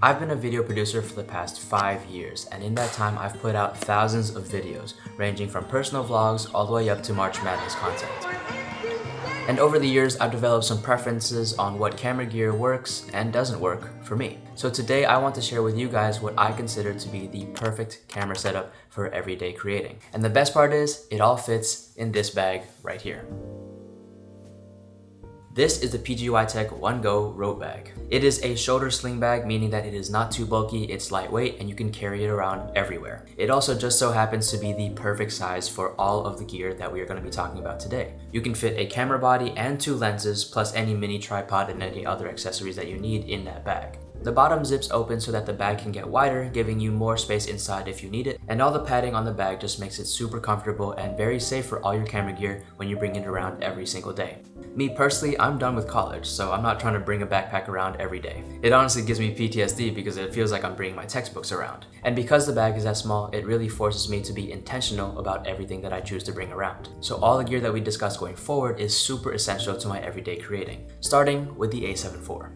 I've been a video producer for the past 5 years, and in that time I've put out thousands of videos, ranging from personal vlogs all the way up to March Madness content. And over the years, I've developed some preferences on what camera gear works and doesn't work for me. So today I want to share with you guys what I consider to be the perfect camera setup for everyday creating. And the best part is, it all fits in this bag right here. This is the PGYTech One Go Rope Bag. It is a shoulder sling bag, meaning that it is not too bulky, it's lightweight, and you can carry it around everywhere. It also just so happens to be the perfect size for all of the gear that we are going to be talking about today. You can fit a camera body and 2 lenses, plus any mini tripod and any other accessories that you need in that bag. The bottom zips open so that the bag can get wider, giving you more space inside if you need it, and all the padding on the bag just makes it super comfortable and very safe for all your camera gear when you bring it around every single day. Me personally, I'm done with college, so I'm not trying to bring a backpack around every day. It honestly gives me PTSD because it feels like I'm bringing my textbooks around. And because the bag is that small, it really forces me to be intentional about everything that I choose to bring around. So all the gear that we discuss going forward is super essential to my everyday creating, starting with the A7IV.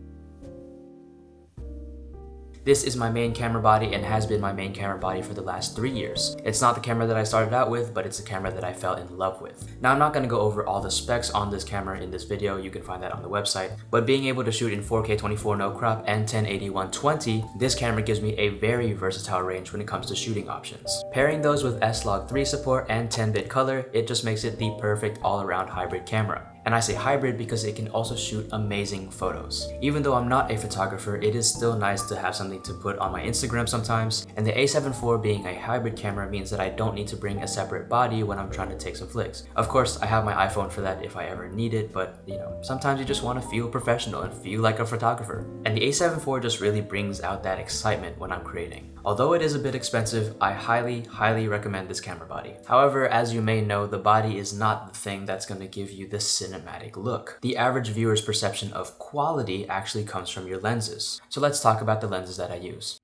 This is my main camera body and has been my main camera body for the last 3 years. It's not the camera that I started out with, but it's the camera that I fell in love with. Now, I'm not going to go over all the specs on this camera in this video, you can find that on the website, but being able to shoot in 4K 24 no crop and 1080 120, this camera gives me a very versatile range when it comes to shooting options. Pairing those with S-Log3 support and 10-bit color, it just makes it the perfect all-around hybrid camera. And I say hybrid because it can also shoot amazing photos. Even though I'm not a photographer, it is still nice to have something to put on my Instagram sometimes, and the A7IV being a hybrid camera means that I don't need to bring a separate body when I'm trying to take some flicks. Of course, I have my iPhone for that if I ever need it, but sometimes you just want to feel professional and feel like a photographer. And the A7IV just really brings out that excitement when I'm creating. Although it is a bit expensive, I highly recommend this camera body. However, as you may know, the body is not the thing that's going to give you the cinematic look. The average viewer's perception of quality actually comes from your lenses. So let's talk about the lenses that I use.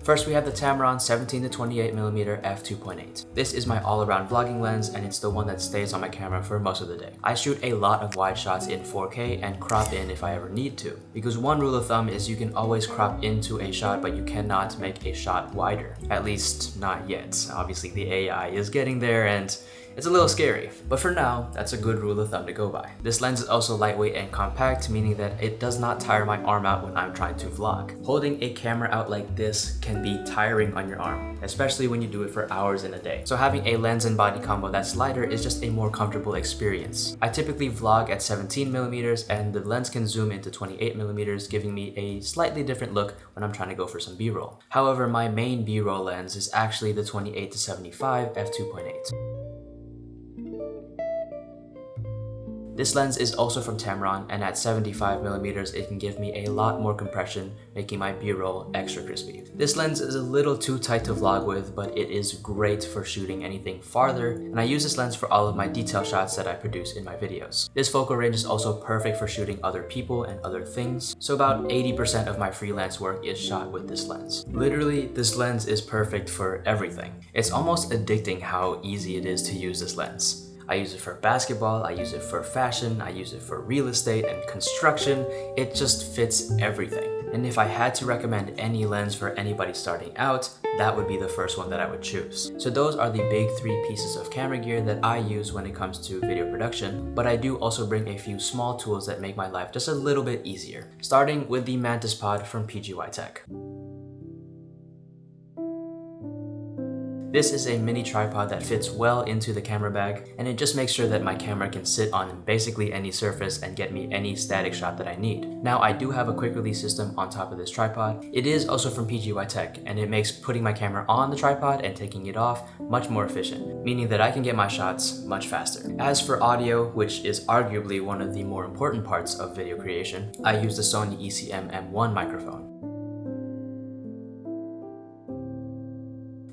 First, we have the Tamron 17-28mm f2.8. This is my all-around vlogging lens, and it's the one that stays on my camera for most of the day. I shoot a lot of wide shots in 4K and crop in if I ever need to, because one rule of thumb is you can always crop into a shot, but you cannot make a shot wider. At least not yet. Obviously the AI is getting there and it's a little scary, but for now, that's a good rule of thumb to go by. This lens is also lightweight and compact, meaning that it does not tire my arm out when I'm trying to vlog. Holding a camera out like this can be tiring on your arm, especially when you do it for hours in a day. So having a lens and body combo that's lighter is just a more comfortable experience. I typically vlog at 17mm and the lens can zoom into 28mm, giving me a slightly different look when I'm trying to go for some B-roll. However, my main B-roll lens is actually the 28-75 f2.8. This lens is also from Tamron, and at 75mm it can give me a lot more compression, making my B-roll extra crispy. This lens is a little too tight to vlog with, but it is great for shooting anything farther, and I use this lens for all of my detail shots that I produce in my videos. This focal range is also perfect for shooting other people and other things, so about 80% of my freelance work is shot with this lens. Literally, this lens is perfect for everything. It's almost addicting how easy it is to use this lens. I use it for basketball, I use it for fashion, I use it for real estate and construction. It just fits everything. And if I had to recommend any lens for anybody starting out, that would be the first one that I would choose. So those are the big 3 pieces of camera gear that I use when it comes to video production, but I do also bring a few small tools that make my life just a little bit easier. Starting with the Mantis Pod from PGYTech. This is a mini tripod that fits well into the camera bag, and it just makes sure that my camera can sit on basically any surface and get me any static shot that I need. Now, I do have a quick release system on top of this tripod. It is also from PGYTech, and it makes putting my camera on the tripod and taking it off much more efficient, meaning that I can get my shots much faster. As for audio, which is arguably one of the more important parts of video creation, I use the Sony ECM M1 Microphone.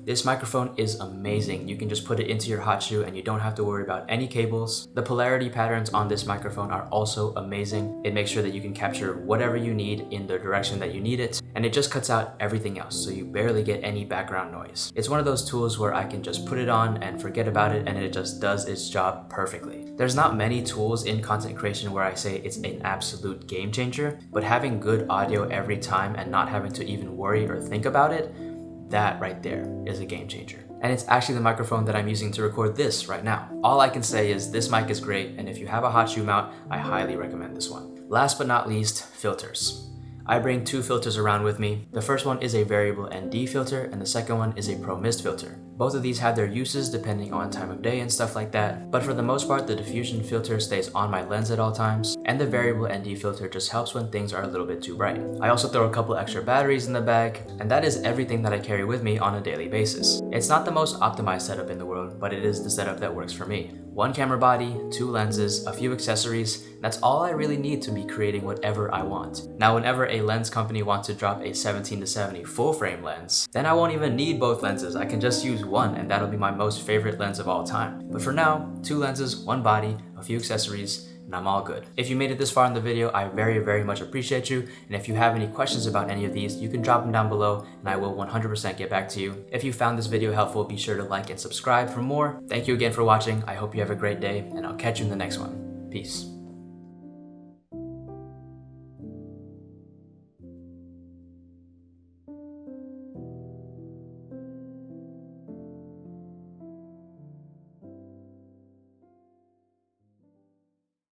This microphone is amazing. You can just put it into your hot shoe and you don't have to worry about any cables. The polarity patterns on this microphone are also amazing. It makes sure that you can capture whatever you need in the direction that you need it, and it just cuts out everything else, so you barely get any background noise. It's one of those tools where I can just put it on and forget about it, and it just does its job perfectly. There's not many tools in content creation where I say it's an absolute game changer, but having good audio every time and not having to even worry or think about it, that right there is a game changer. And it's actually the microphone that I'm using to record this right now. All I can say is this mic is great, and if you have a hot shoe mount, I highly recommend this one. Last but not least, filters. I bring two filters around with me. The first one is a variable ND filter, and the second one is a pro mist filter. Both of these have their uses depending on time of day and stuff like that, but for the most part, the diffusion filter stays on my lens at all times, and the variable ND filter just helps when things are a little bit too bright. I also throw a couple extra batteries in the bag, and that is everything that I carry with me on a daily basis. It's not the most optimized setup in the world, but it is the setup that works for me. One camera body, two lenses, a few accessories, that's all I really need to be creating whatever I want. Now, whenever a lens company wants to drop a 17-70 full frame lens, then I won't even need both lenses. I can just use one, and that'll be my most favorite lens of all time. But for now, two lenses, one body, a few accessories, and I'm all good. If you made it this far in the video, I very much appreciate you, and if you have any questions about any of these, you can drop them down below and I will 100% get back to you. If you found this video helpful, be sure to like and subscribe for more. Thank you again for watching. I hope you have a great day, and I'll catch you in the next one. Peace.